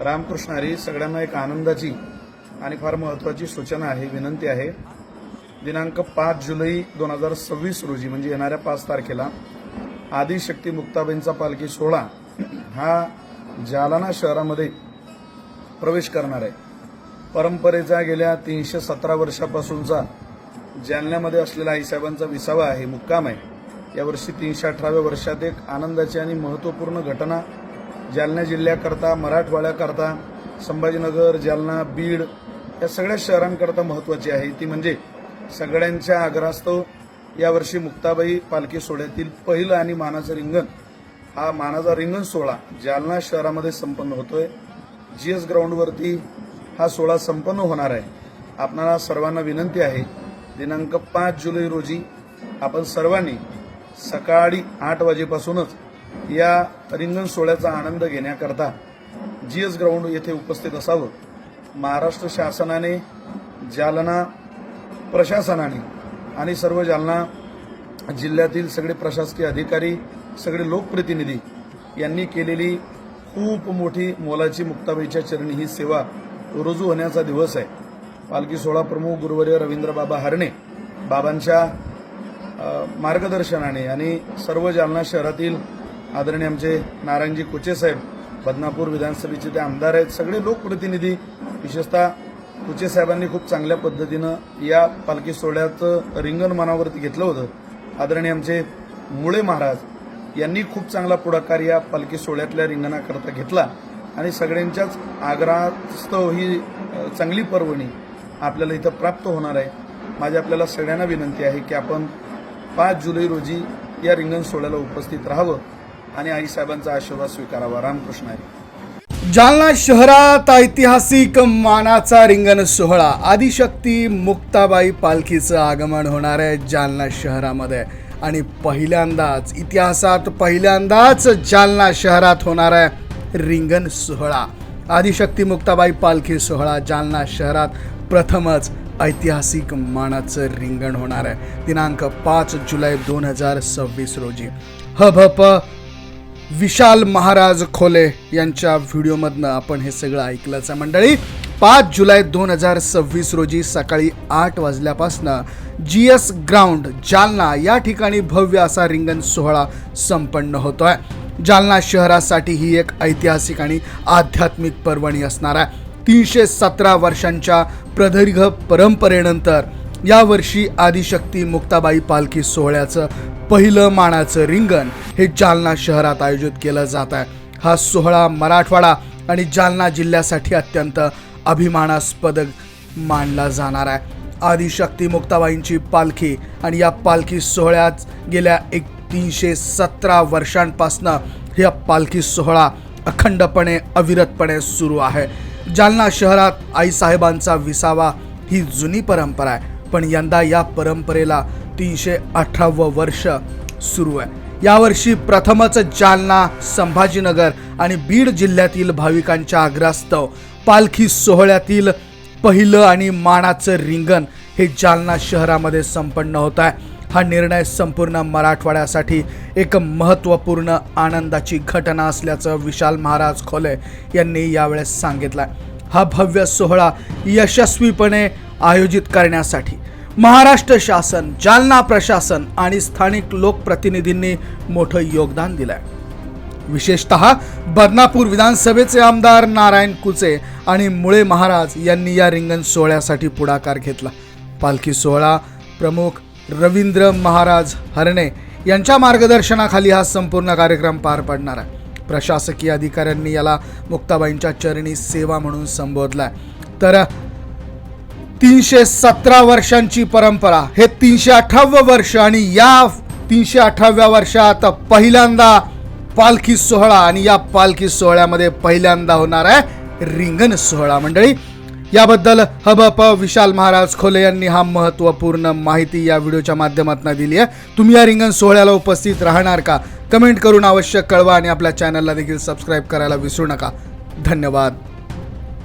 रामकृष्ण हरी. सगळ्यांना एक आनंदाची आणि फार महत्त्वाची सूचना आहे, विनंती आहे. दिनांक 5 जुलै 2026 रोजी म्हणजे येणाऱ्या 5 तारखेला आदिशक्ती मुक्ताबाईंचा पालखी सोहळा हा जालना शहरामध्ये प्रवेश करणार आहे. परंपरेचा गेल्या 317 वर्षापासूनचा जालन्यामध्ये असलेला आईसाहेबांचा विसावा आहे, मुक्काम आहे. यावर्षी 318व्या वर्षात एक आनंदाची आणि महत्त्वपूर्ण घटना जालना जिल्ह्याकरता, मराठवाड्याकरता, संभाजीनगर, जालना, बीड या सगळ्या शहरांकरता महत्त्वाची आहे. ती म्हणजे सगळ्यांच्या आग्रहास्तव यावर्षी मुक्ताबाई पालखी सोहळ्यातील पहिलं आणि मानाचं रिंगण, हा मानाचा रिंगण सोहळा जालना शहरामध्ये संपन्न होतोय. GS ग्राउंडवरती हा सोहळा संपन्न होणार आहे. आपणाला सर्वांना विनंती आहे, दिनांक 5 जुलै रोजी आपण सर्वांनी सकाळी 8 वाजेपासूनच या रिंगण सोहळ्याचा आनंद घेण्याकरता GS ग्राउंड येथे उपस्थित असावं. महाराष्ट्र शासनाने, जालना प्रशासनाने आणि सर्व जालना जिल्ह्यातील सगळे प्रशासकीय अधिकारी, सगळे लोकप्रतिनिधी यांनी केलेली खूप मोठी मोलाची मुक्ताबाईच्या चरणी ही सेवा रुजू होण्याचा दिवस आहे. पालखी सोहळा प्रमुख गुरुवर्य रवींद्र बाबा हरणे बाबांच्या मार्गदर्शनाने आणि सर्व जालना शहरातील आदरणीय आमचे नारायणजी कुचे साहेब, बदनापूर विधानसभेचे ते आमदार आहेत, सगळे लोकप्रतिनिधी, विशेषतः कुचे साहेबांनी खूप चांगल्या पद्धतीनं या पालखी सोहळ्याचं रिंगण मनावरती घेतलं होतं. आदरणीय आमचे मुळे महाराज यांनी खूप चांगला पुढाकार या पालखी सोहळ्यातल्या रिंगणाकरता घेतला आणि सगळ्यांच्याच आग्रहास्तव ही चांगली पर्वणी आपल्याला इथं प्राप्त होणार आहे. माझी आपल्याला सगळ्यांना विनंती आहे की आपण 5 जुलै रोजी या रिंगण सोहळ्याला उपस्थित राहावं आणि आईसाहेबांचा आशीर्वाद स्वीकारावा. रामकृष्ण हरी. जालना शहरात ऐतिहासिक मानाचा रिंगण सोहळा, आदिशक्ती मुक्ताबाई पालखीचं आगमन होणार आहे जालना शहरामध्ये आणि पहिल्यांदाच, इतिहासात पहिल्यांदाच जालना शहरात होणार आहे रिंगण सोहळा. आदिशक्ती मुक्ताबाई पालखी सोहळा जालना शहरात प्रथमच ऐतिहासिक मानाचं रिंगण होणार आहे. दिनांक 5 जुलै 2026 रोजी. हभप विशाल महाराज खोले यांच्या व्हिडिओमधनं आपण हे सगळं ऐकलंच आहे मंडळी. 5 जुलै 2026 रोजी सकाळी 8 वाजल्यापासनं GS ग्राउंड जालना या ठिकाणी भव्य असा रिंगण सोहळा संपन्न होतोय. जालना शहरासाठी ही एक ऐतिहासिक आणि आध्यात्मिक पर्वणी असणार आहे. 317 वर्षांच्या प्रदीर्घ परंपरेनंतर यावर्षी आदिशक्ती मुक्ताबाई पालखी सोहळ्याचं पहिलं मानाचं रिंगण हे जालना शहरात आयोजित केलं जात आहे. हा सोहळा मराठवाडा आणि जालना जिल्ह्यासाठी अत्यंत अभिमानास्पद मानला जाणार आहे. आदिशक्ती मुक्ताबाईंची पालखी आणि या पालखी सोहळ्यात गेल्या 317 वर्षांपासनं हा पालखी सोहळा अखंडपणे, अविरतपणे सुरू आहे. जालना शहरात आईसाहेबांचा विसावा ही जुनी परंपरा आहे, पण यंदा या परंपरेला 318वं वर्ष सुरू आहे. यावर्षी प्रथमच जालना, संभाजीनगर आणि बीड जिल्ह्यातील भाविकांच्या आग्रहास्तव पालखी सोहळ्यातील पहिलं आणि मानाचं रिंगण हे जालना शहरामध्ये संपन्न होत आहे. हा निर्णय संपूर्ण मराठवाड्यासाठी एक महत्त्वपूर्ण आनंदाची घटना असल्याचं विशाल महाराज खोले यांनी यावेळेस सांगितलं. हा भव्य सोहळा यशस्वीपणे आयोजित करण्यासाठी महाराष्ट्र शासन, जालना प्रशासन आणि स्थानिक लोकप्रतिनिधींनी मोठं योगदान दिलं आहे. विशेषतः बदनापूर विधानसभेचे आमदार नारायण कुचे आणि मुळे महाराज यांनी या रिंगण सोहळ्यासाठी पुढाकार घेतला. पालखी सोहळा प्रमुख रवींद्र महाराज हरणे यांच्या मार्गदर्शनाखाली हा संपूर्ण कार्यक्रम पार पडणार आहे. प्रशासकीय अधिकाऱ्यांनी याला मुक्ताबाईंच्या चरणी सेवा म्हणून संबोधलाय. तर 317 वर्षांची परंपरा, हे 318वं वर्ष आणि या 318व्या वर्षात पहिल्यांदा पालखी सोहळा आणि या पालखी सोहळ्यामध्ये पहिल्यांदा होणार आहे रिंगण सोहळा मंडळी. याबद्दल हबप विशाल महाराज खोले यांनी हा महत्त्वपूर्ण माहिती या व्हिडिओच्या माध्यमातून दिली आहे. तुम्ही या रिंगण सोहळ्याला उपस्थित राहणार का? कमेंट करून अवश्य कळवा आणि आपल्या चॅनलला देखील सबस्क्राईब करायला विसरू नका. धन्यवाद.